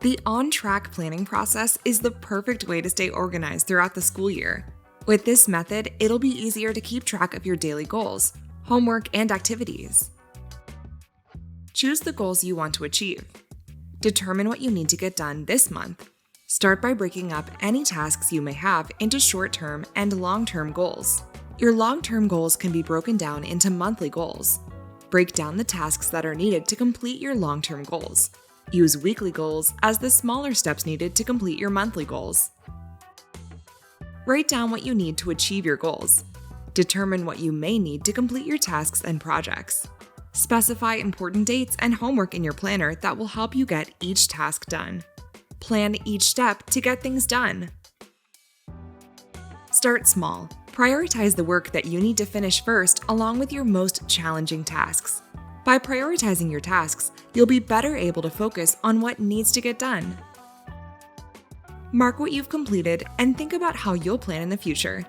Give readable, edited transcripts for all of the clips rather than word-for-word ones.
The onTRAC planning process is the perfect way to stay organized throughout the school year. With this method, it'll be easier to keep track of your daily goals, homework, and activities. Choose the goals you want to achieve. Determine what you need to get done this month. Start by breaking up any tasks you may have into short-term and long-term goals. Your long-term goals can be broken down into monthly goals. Break down the tasks that are needed to complete your long-term goals. Use weekly goals as the smaller steps needed to complete your monthly goals. Write down what you need to achieve your goals. Determine what you may need to complete your tasks and projects. Specify important dates and homework in your planner that will help you get each task done. Plan each step to get things done. Start small. Prioritize the work that you need to finish first along with your most challenging tasks. By prioritizing your tasks, you'll be better able to focus on what needs to get done. Mark what you've completed and think about how you'll plan in the future.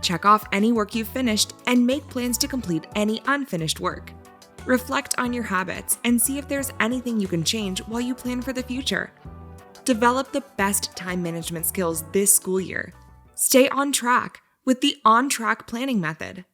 Check off any work you've finished and make plans to complete any unfinished work. Reflect on your habits and see if there's anything you can change while you plan for the future. Develop the best time management skills this school year. Stay on track with the onTRAC planning method.